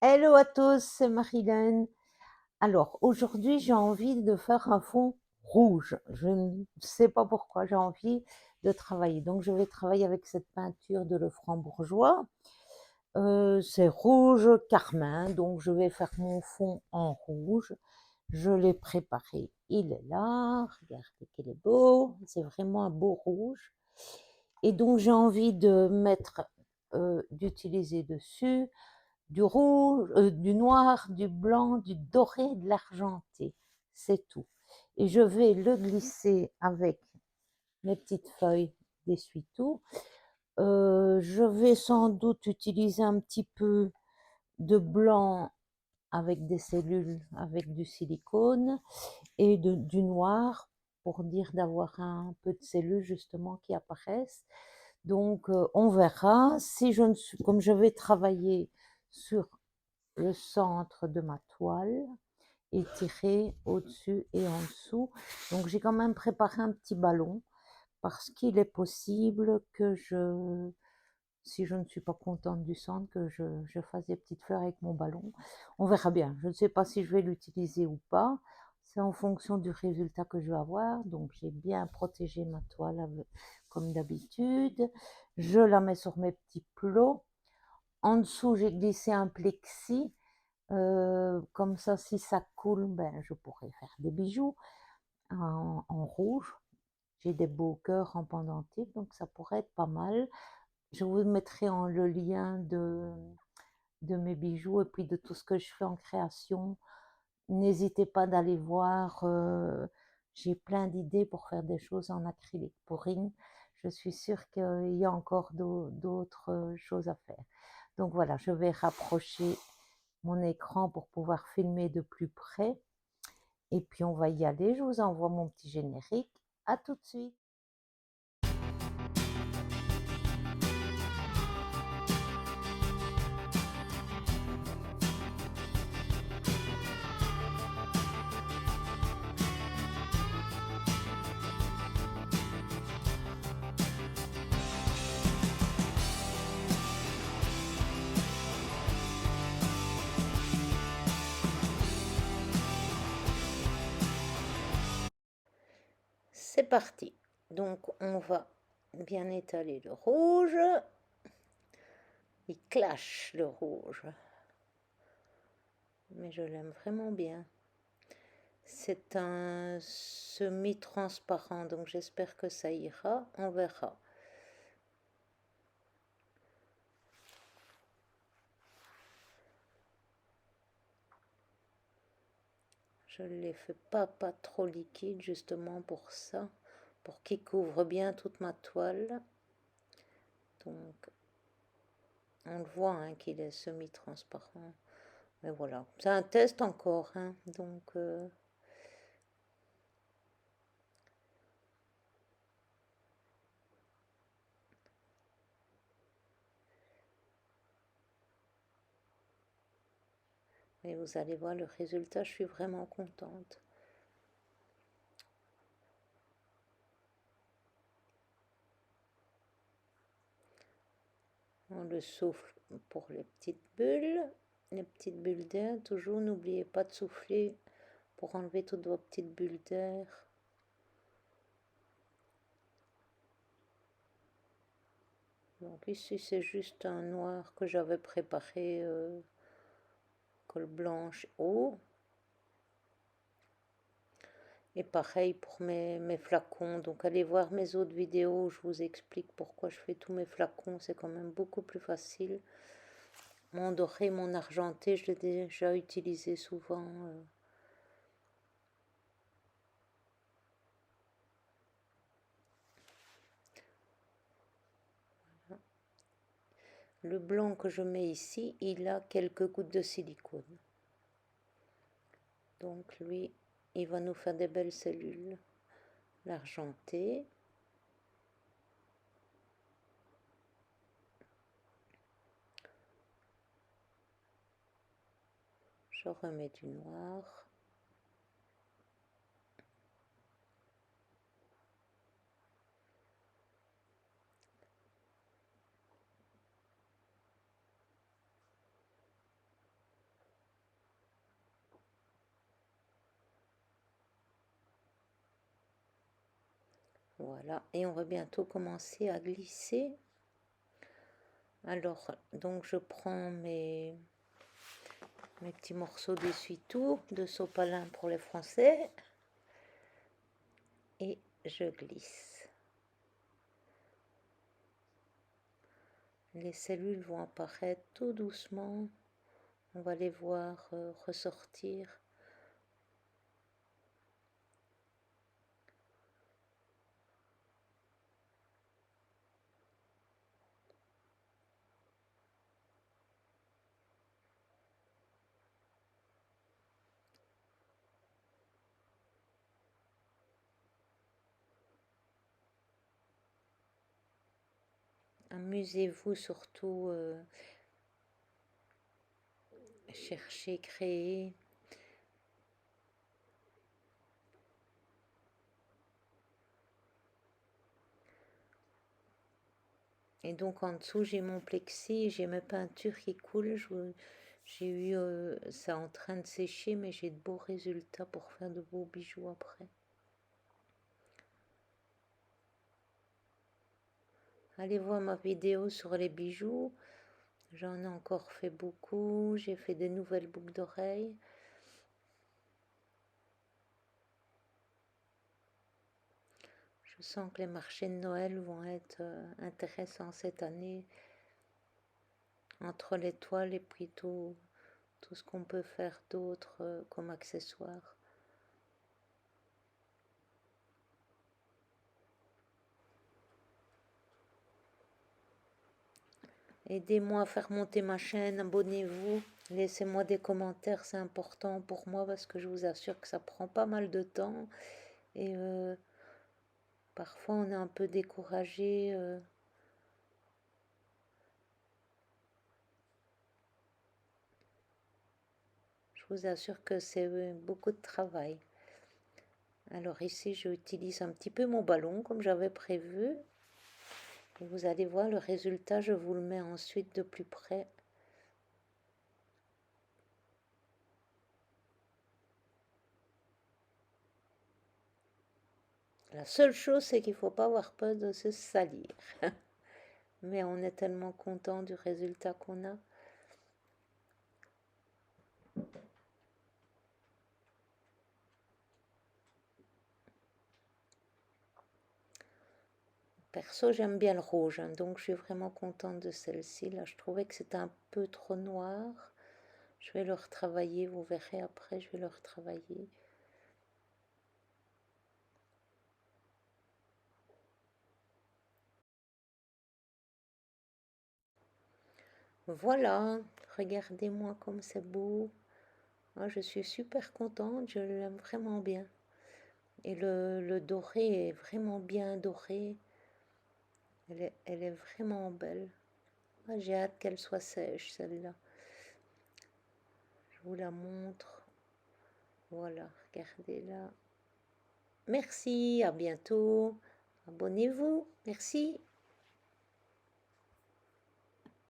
Hello à tous, c'est Marilyn. Alors, aujourd'hui, j'ai envie de faire un fond rouge. Je ne sais pas pourquoi j'ai envie de travailler. Donc, je vais travailler avec cette peinture de Lefranc-Bourgeois. C'est rouge carmin, donc je vais faire mon fond en rouge. Je l'ai préparé, il est là. Regardez qu'il est beau, c'est vraiment un beau rouge. Et donc, j'ai envie de mettre, d'utiliser dessus du rouge, du noir, du blanc, du doré, de l'argenté. C'est tout. Et je vais le glisser avec mes petites feuilles d'essuie-tout. Je vais sans doute utiliser un petit peu de blanc avec des cellules, avec du silicone et du noir pour dire d'avoir un peu de cellules justement qui apparaissent. Donc on verra. Si je ne suis, comme je vais travailler sur le centre de ma toile et tirer au-dessus et en dessous. Donc j'ai quand même préparé un petit ballon parce qu'il est possible que si je ne suis pas contente du centre, que je fasse des petites fleurs avec mon ballon. On verra bien. Je ne sais pas si je vais l'utiliser ou pas. C'est en fonction du résultat que je vais avoir. Donc j'ai bien protégé ma toile comme d'habitude. Je la mets sur mes petits plots. En dessous, j'ai glissé un plexi. Comme ça, si ça coule, ben, je pourrais faire des bijoux en rouge. J'ai des beaux cœurs en pendentif, donc ça pourrait être pas mal. Je vous mettrai en le lien de mes bijoux et puis de tout ce que je fais en création. N'hésitez pas d'aller voir. J'ai plein d'idées pour faire des choses en acrylique pourring. Je suis sûre qu'il y a encore d'autres choses à faire. Donc voilà, je vais rapprocher mon écran pour pouvoir filmer de plus près. Et puis on va y aller. Je vous envoie mon petit générique. À tout de suite. C'est parti. Donc on va bien étaler le rouge. Il clash le rouge. Mais je l'aime vraiment bien. C'est un semi-transparent, donc j'espère que ça ira. On verra. Je ne les fais pas trop liquide justement pour ça, pour qu'il couvre bien toute ma toile. Donc on le voit hein, qu'il est semi-transparent. Mais voilà, c'est un test encore. Hein, donc mais vous allez voir le résultat, je suis vraiment contente. On le souffle pour les petites bulles d'air. Toujours, n'oubliez pas de souffler pour enlever toutes vos petites bulles d'air. Donc ici, c'est juste un noir que j'avais préparé, colle blanche haut. Et pareil pour mes flacons. Donc allez voir mes autres vidéos, je vous explique pourquoi je fais tous mes flacons. C'est quand même beaucoup plus facile. Mon doré, mon argenté, je l'ai déjà utilisé souvent. Le blanc que je mets ici, il a quelques gouttes de silicone. Donc lui, il va nous faire des belles cellules. L'argenté. Je remets du noir. Voilà, et on va bientôt commencer à glisser. Alors, donc je prends mes petits morceaux d'essuie-tout, de sopalin pour les Français, et je glisse. Les cellules vont apparaître tout doucement, on va les voir ressortir. Amusez-vous surtout, cherchez, créez. Et donc en dessous, j'ai mon plexi, j'ai mes peintures qui coulent. J'ai eu ça en train de sécher, mais j'ai de beaux résultats pour faire de beaux bijoux après. Allez voir ma vidéo sur les bijoux. J'en ai encore fait beaucoup. J'ai fait des nouvelles boucles d'oreilles. Je sens que les marchés de Noël vont être intéressants cette année. Entre les toiles et puis tout ce qu'on peut faire d'autre comme accessoire. Aidez-moi à faire monter ma chaîne, abonnez-vous, laissez-moi des commentaires, c'est important pour moi parce que je vous assure que ça prend pas mal de temps et parfois on est un peu découragé. Je vous assure que c'est beaucoup de travail. Alors ici, j'utilise un petit peu mon ballon comme j'avais prévu. Et vous allez voir le résultat, je vous le mets ensuite de plus près. La seule chose, c'est qu'il ne faut pas avoir peur de se salir. Mais on est tellement content du résultat qu'on a. Perso, j'aime bien le rouge, hein, donc je suis vraiment contente de celle-ci. Là, je trouvais que c'était un peu trop noir. Je vais le retravailler, vous verrez après, je vais le retravailler. Voilà, regardez-moi comme c'est beau. Moi, je suis super contente, je l'aime vraiment bien. Et le doré est vraiment bien doré. Elle est vraiment belle. Moi, j'ai hâte qu'elle soit sèche, celle-là. Je vous la montre. Voilà, regardez-la. Merci, à bientôt. Abonnez-vous. Merci.